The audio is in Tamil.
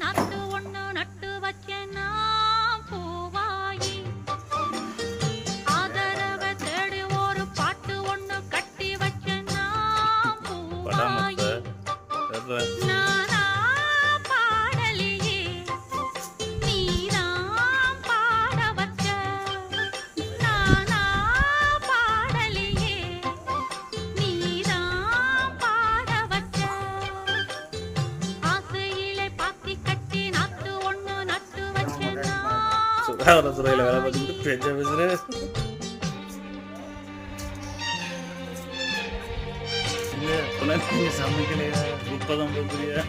நாத்து ஒண்ணு நட்டு வச்சேன் நான் பூவாயி. ஆதரவ தேடி ஒரு பாட்டு ஒண்ணு கட்டி வச்சேன் நான் பூவாயி. நானா பாடலியே நீதான் பாட வச்ச. நானா பாடலியே நீதான் பாட வச்ச. ஆசையிலே பாத்தி கட்டி நாத்து ஒண்ணு நட்டு வச்சேன் நான். சுகாதாரத்துறையில் வேலை பார்த்துக்கிட்டு பேச்ச பேசுறேன். சமைக்கலையா 30 50